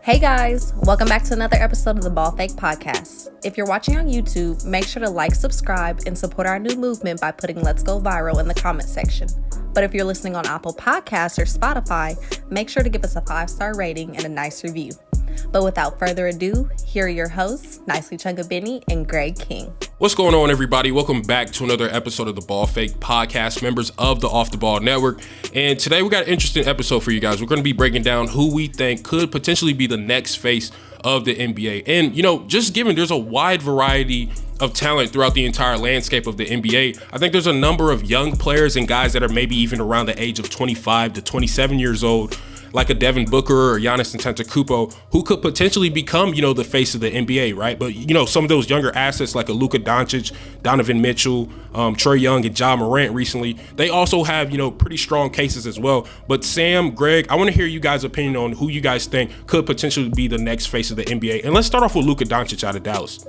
Hey guys, welcome back to another episode of the Ball Fake Podcast. If you're watching on YouTube, make sure to like, subscribe, and support our new movement by putting Let's Go Viral in the comment section. But if you're listening on Apple Podcasts or Spotify, make sure to give us a 5-star rating and a nice review. But without further ado, here are your hosts, Nicely Chunga Benny and Greg King. What's going on, everybody? Welcome back to another episode of the Ball Fake Podcast, members of the Off the Ball Network. And today we got an interesting episode for you guys. We're going to be breaking down who we think could potentially be the next face of the NBA. And, just given there's a wide variety of talent throughout the entire landscape of the NBA, I think there's a number of young players and guys that are maybe even around the age of 25 to 27 years old, like a Devin Booker or Giannis Antetokounmpo, who could potentially become, the face of the NBA, right? But, some of those younger assets like a Luka Doncic, Donovan Mitchell, Trae Young, and Ja Morant recently, they also have, pretty strong cases as well. But Sam, Greg, I want to hear you guys' opinion on who you guys think could potentially be the next face of the NBA. And let's start off with Luka Doncic out of Dallas.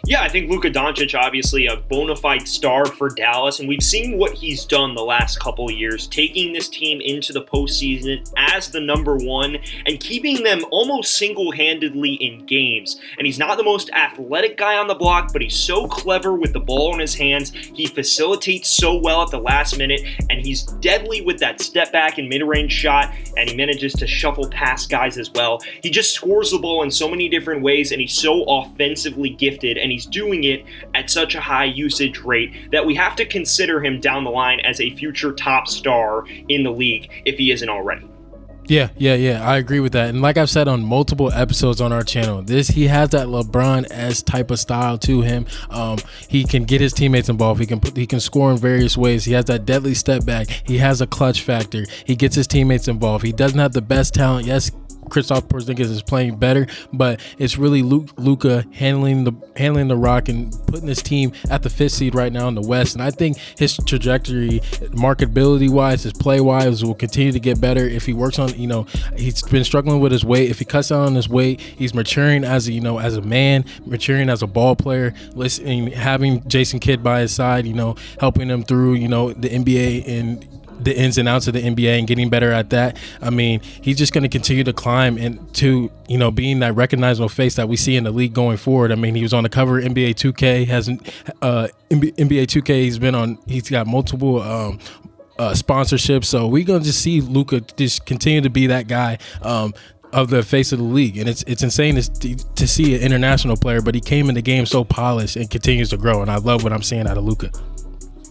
Yeah, I think Luka Doncic, obviously a bona fide star for Dallas, and we've seen what he's done the last couple of years, taking this team into the postseason as the number one and keeping them almost single-handedly in games. And he's not the most athletic guy on the block, but he's so clever with the ball in his hands. He facilitates so well at the last minute, and he's deadly with that step back and mid-range shot, and he manages to shuffle past guys as well. He just scores the ball in so many different ways, and he's so offensively gifted, and he's doing it at such a high usage rate that we have to consider him down the line as a future top star in the league if he isn't already. Yeah. I agree with that. And like I've said on multiple episodes on our channel, he has that LeBron-esque type of style to him. He can get his teammates involved. He can score in various ways. He has that deadly step back. He has a clutch factor. He gets his teammates involved. He doesn't have the best talent. Yes, Kristaps Porzingis is playing better, but it's really Luka handling the rock and putting his team at the 5th seed right now in the West. And I think his trajectory, marketability wise, his play wise, will continue to get better if he works on. He's been struggling with his weight. If he cuts down on his weight, he's maturing as a man, maturing as a ball player. Listening, having Jason Kidd by his side, helping him through, the NBA and the ins and outs of the NBA and getting better at that. I mean, he's just going to continue to climb into, being that recognizable face that we see in the league going forward. I mean, he was on the cover of NBA 2K, NBA 2K, he's got multiple sponsorships. So we're going to just see Luka just continue to be that guy of the face of the league. And it's insane to see an international player, but he came in the game so polished and continues to grow. And I love what I'm seeing out of Luka.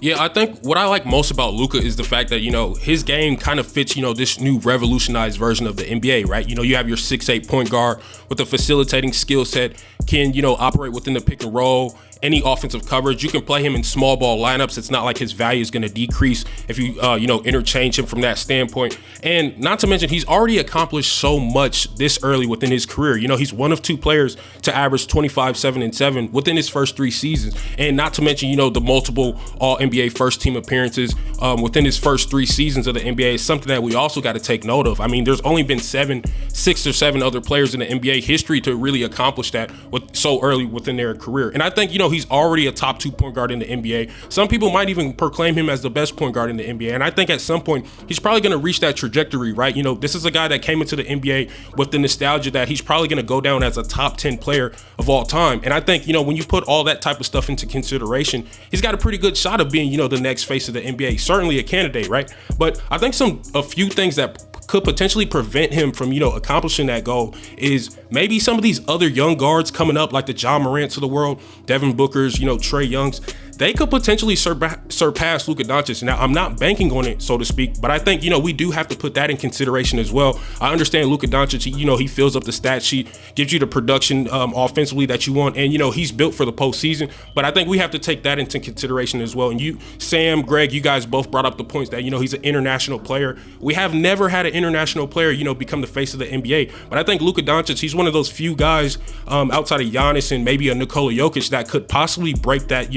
Yeah, I think what I like most about Luka is the fact that, his game kind of fits, this new revolutionized version of the NBA, right? You have your 6'8" point guard with a facilitating skill set, can, operate within the pick and roll, any offensive coverage. You can play him in small ball lineups. It's not like his value is going to decrease if you, interchange him from that standpoint. And not to mention, he's already accomplished so much this early within his career. He's one of 2 players to average 25, 7, and 7 within his first 3 seasons. And not to mention, the multiple All-NBA first-team appearances within his first 3 seasons of the NBA is something that we also got to take note of. I mean, there's only been 6 or 7 other players in the NBA history to really accomplish that so early within their career. And I think, he's already a top 2 point guard in the NBA. Some people might even proclaim him as the best point guard in the NBA. And I think at some point, he's probably going to reach that trajectory, right? This is a guy that came into the NBA with the nostalgia that he's probably going to go down as a top 10 player of all time. And I think, when you put all that type of stuff into consideration, he's got a pretty good shot of being, the next face of the NBA. Certainly a candidate, right? But I think a few things that could potentially prevent him from, accomplishing that goal is maybe some of these other young guards coming up, like the Ja Morants of the world, Devin Bookers, Trae Youngs. They could potentially surpass Luka Doncic. Now, I'm not banking on it, so to speak, but I think, we do have to put that in consideration as well. I understand Luka Doncic, he fills up the stat sheet, gives you the production offensively that you want, and, he's built for the postseason, but I think we have to take that into consideration as well. And you, Sam, Greg, you guys both brought up the points that, he's an international player. We have never had an international player, become the face of the NBA, but I think Luka Doncic, he's one of those few guys outside of Giannis and maybe a Nikola Jokic that could possibly break that,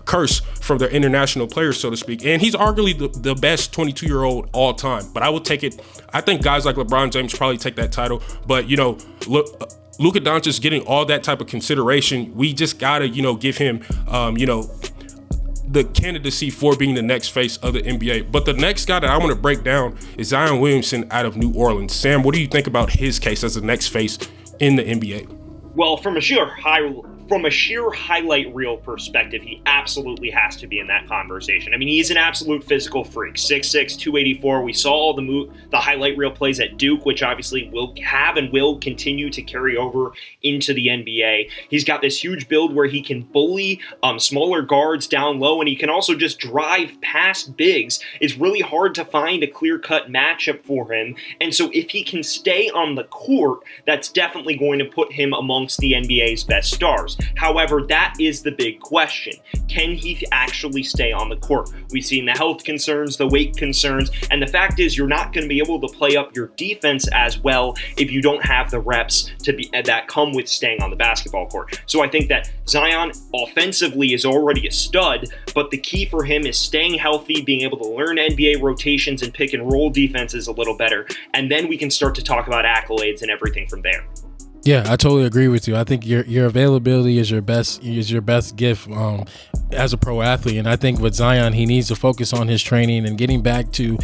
curse from their international players, so to speak. And he's arguably the best 22-year-old all time. But I would take it. I think guys like LeBron James probably take that title. But, Luka Doncic getting all that type of consideration, we just got to, give him, the candidacy for being the next face of the NBA. But the next guy that I want to break down is Zion Williamson out of New Orleans. Sam, what do you think about his case as the next face in the NBA? Well, from a sheer highlight reel perspective, he absolutely has to be in that conversation. I mean, he's an absolute physical freak. 6'6", 284. We saw all the highlight reel plays at Duke, which obviously will have and will continue to carry over into the NBA. He's got this huge build where he can bully smaller guards down low, and he can also just drive past bigs. It's really hard to find a clear-cut matchup for him. And so if he can stay on the court, that's definitely going to put him amongst the NBA's best stars. However, that is the big question. Can he actually stay on the court? We've seen the health concerns, the weight concerns, and the fact is you're not going to be able to play up your defense as well if you don't have the reps that come with staying on the basketball court. So I think that Zion offensively is already a stud, but the key for him is staying healthy, being able to learn NBA rotations and pick and roll defenses a little better, and then we can start to talk about accolades and everything from there. Yeah, I totally agree with you. I think your availability is your best gift as a pro athlete, and I think with Zion, he needs to focus on his training and getting back to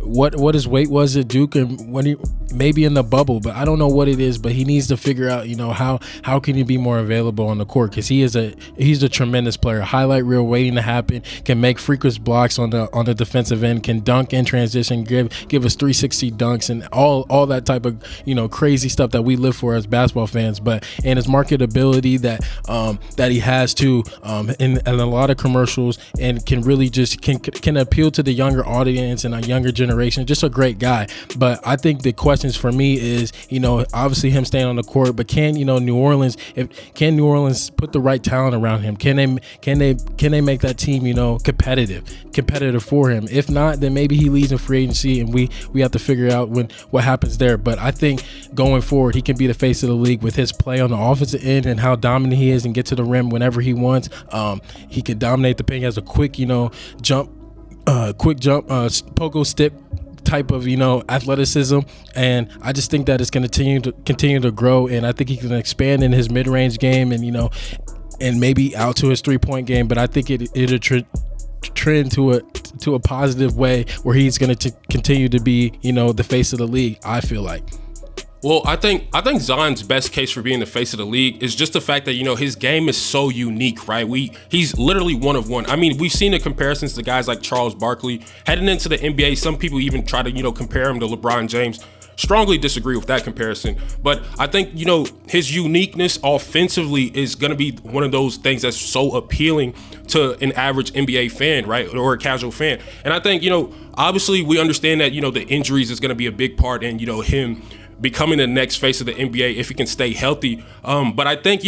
what his weight was at Duke and when he maybe in the bubble, but I don't know what it is. But he needs to figure out how can he be more available on the court, because he's a tremendous player. Highlight reel waiting to happen, can make freakish blocks on the defensive end, can dunk in transition, give us 360 dunks and all that type of crazy stuff that we live for as basketball fans. But and his marketability that he has too in a lot of commercials, and can really just can appeal to the younger audience and a younger generation. Just a great guy. But I think the questions for me is obviously him staying on the court, but can New Orleans put the right talent around him? Can they make that team competitive for him? If not, then maybe he leaves in free agency, and we have to figure out what happens there. But I think going forward, he can be the face of the league with his play on the offensive end and how dominant he is and get to the rim whenever he wants. He can dominate the paint. He has a quick jump, pogo stick type of athleticism, and I just think that it's going to continue to grow, and I think he can expand in his mid-range game and maybe out to his 3-point game. But I think it'll trend to a positive way where he's going to continue to be the face of the league, I feel like. Well, I think Zion's best case for being the face of the league is just the fact that, his game is so unique, right? He's literally one of one. I mean, we've seen the comparisons to guys like Charles Barkley. Heading into the NBA, some people even try to, compare him to LeBron James. Strongly disagree with that comparison. But I think, his uniqueness offensively is going to be one of those things that's so appealing to an average NBA fan, right? Or a casual fan. And I think, obviously we understand that, the injuries is going to be a big part in, him becoming the next face of the NBA if he can stay healthy. But I think,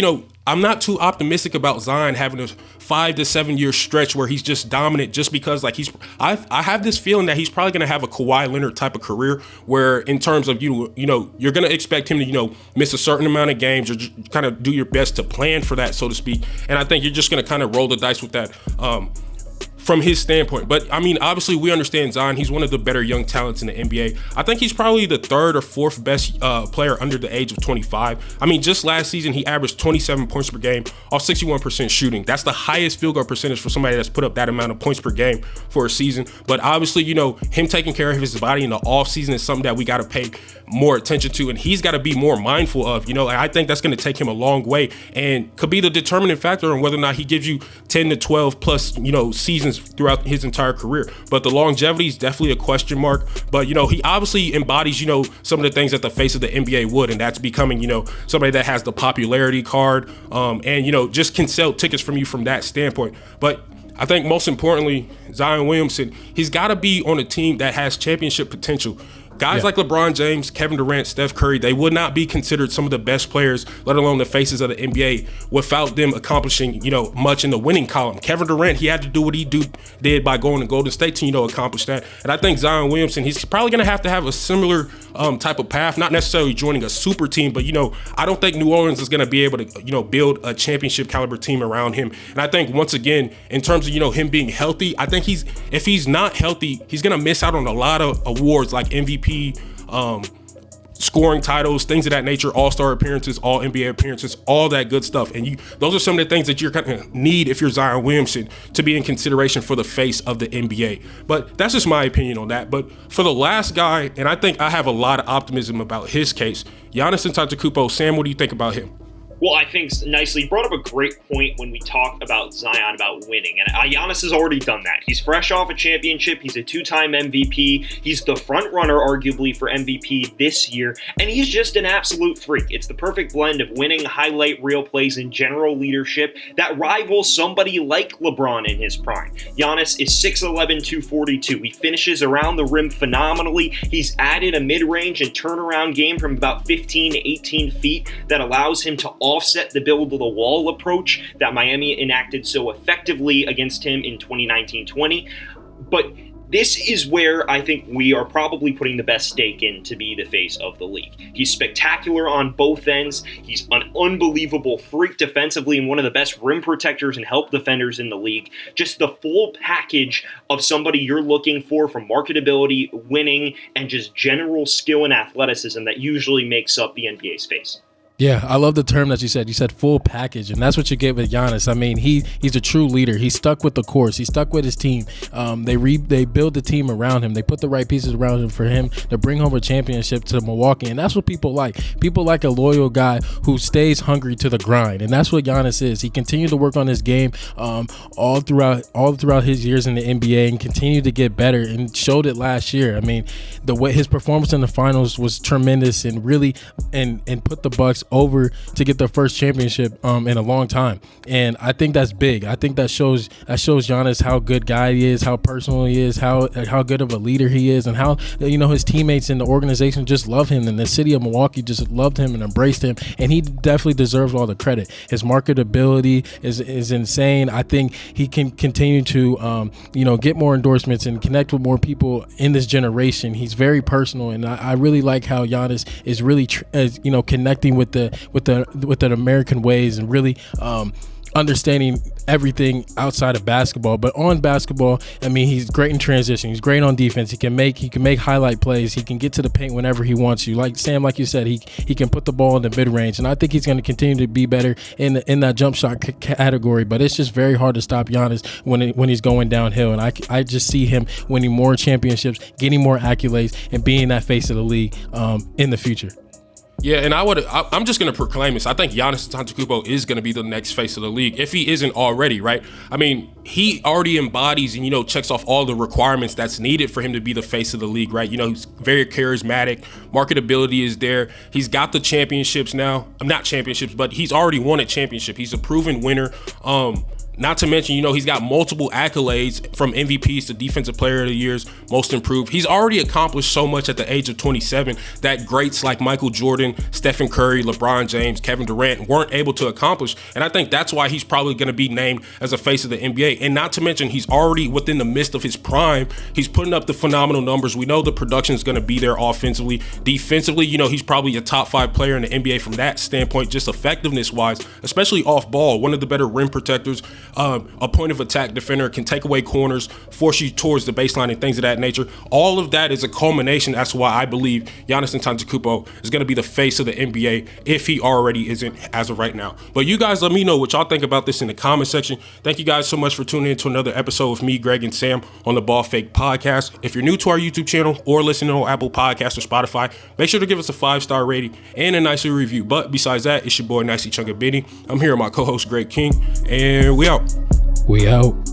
I'm not too optimistic about Zion having a 5 to 7 year stretch where he's just dominant, just because I have this feeling that he's probably going to have a Kawhi Leonard type of career where in terms of, you're going to expect him to, miss a certain amount of games or kind of do your best to plan for that, so to speak. And I think you're just going to kind of roll the dice with that. From his standpoint. But I mean, obviously we understand Zion. He's one of the better young talents in the NBA. I think he's probably the third or fourth best player under the age of 25. I mean, just last season, he averaged 27 points per game off 61% shooting. That's the highest field goal percentage for somebody that's put up that amount of points per game for a season. But obviously, him taking care of his body in the off season is something that we got to pay more attention to, and he's got to be more mindful of. I think that's going to take him a long way and could be the determining factor on whether or not he gives you 10 to 12 plus, seasons throughout his entire career. But the longevity is definitely a question mark. But, he obviously embodies, some of the things that the face of the NBA would, and that's becoming, somebody that has the popularity card and, just can sell tickets from you from that standpoint. But I think most importantly, Zion Williamson, he's got to be on a team that has championship potential. Guys like LeBron James, Kevin Durant, Steph Curry, they would not be considered some of the best players, let alone the faces of the NBA, without them accomplishing, much in the winning column. Kevin Durant, he had to do what he did by going to Golden State to, accomplish that. And I think Zion Williamson, he's probably going to have a similar type of path, not necessarily joining a super team, but, I don't think New Orleans is going to be able to, build a championship caliber team around him. And I think once again, in terms of, him being healthy, I think if he's not healthy, he's going to miss out on a lot of awards like MVP, scoring titles, things of that nature, all-star appearances, all NBA appearances, all that good stuff. And those are some of the things that you're going to need if you're Zion Williamson to be in consideration for the face of the NBA. But that's just my opinion on that. But for the last guy, and I think I have a lot of optimism about his case, Giannis Antetokounmpo. Sam, what do you think about him? Well, I think nicely brought up a great point when we talk about Zion, about winning. And Giannis has already done that. He's fresh off a championship. He's a 2-time MVP. He's the front runner, arguably, for MVP this year. And he's just an absolute freak. It's the perfect blend of winning, highlight reel plays, and general leadership that rivals somebody like LeBron in his prime. Giannis is 6'11", 242. He finishes around the rim phenomenally. He's added a mid-range and turnaround game from about 15 to 18 feet that allows him to offset the build of the wall approach that Miami enacted so effectively against him in 2019-20. But this is where I think we are probably putting the best stake in to be the face of the league. He's spectacular on both ends. He's an unbelievable freak defensively and one of the best rim protectors and help defenders in the league. Just the full package of somebody you're looking for from marketability, winning, and just general skill and athleticism that usually makes up the NBA's face. Yeah, I love the term that you said. You said full package, and that's what you get with Giannis. I mean, he's a true leader. He's stuck with the course. He's stuck with his team. They build the team around him. They put the right pieces around him for him to bring home a championship to Milwaukee, and that's what people like. People like a loyal guy who stays hungry to the grind, and that's what Giannis is. He continued to work on his game all throughout his years in the NBA and continued to get better, and showed it last year. I mean, the way his performance in the finals was tremendous, and really and put the Bucks over to get their first championship in a long time. And I think that's big. I think that shows Giannis how good guy he is, how personal he is, how good of a leader he is, and how his teammates in the organization just love him, and the city of Milwaukee just loved him and embraced him, and he definitely deserves all the credit. His marketability is insane. I think he can continue to get more endorsements and connect with more people in this generation. He's very personal, and I really like how Giannis is really connecting with the American ways and really understanding everything outside of basketball. But on basketball, I mean, he's great in transition. He's great on defense. He can make highlight plays. He can get to the paint whenever he wants to. Like Sam, like you said, he can put the ball in the mid range, and I think he's going to continue to be better in that jump shot category. But it's just very hard to stop Giannis when he's going downhill, and I just see him winning more championships, getting more accolades, and being that face of the league in the future. Yeah, and I'm just going to proclaim this. I think Giannis Antetokounmpo is going to be the next face of the league, if he isn't already, right? I mean, he already embodies and, checks off all the requirements that's needed for him to be the face of the league, right? He's very charismatic. Marketability is there. He's got the championships now. Not championships, but he's already won a championship. He's a proven winner. Not to mention, he's got multiple accolades from MVPs to Defensive Player of the Years, Most Improved. He's already accomplished so much at the age of 27 that greats like Michael Jordan, Stephen Curry, LeBron James, Kevin Durant weren't able to accomplish. And I think that's why he's probably going to be named as a face of the NBA. And not to mention, he's already within the midst of his prime. He's putting up the phenomenal numbers. We know the production is going to be there offensively. Defensively, he's probably a top 5 player in the NBA from that standpoint, just effectiveness-wise, especially off ball. One of the better rim protectors. A point of attack defender, can take away corners, force you towards the baseline and things of that nature. All of that is a culmination. That's why I believe Giannis Antetokounmpo is going to be the face of the NBA if he already isn't as of right now. But you guys let me know what y'all think about this in the comment section. Thank you guys so much for tuning in to another episode with me, Greg, and Sam on the Ball Fake Podcast. If you're new to our YouTube channel or listening on Apple Podcasts or Spotify, make sure to give us a 5-star rating and a nice review. But besides that, it's your boy Nicey Chunga Benny. I'm here with my co-host Greg King, and we out. We out.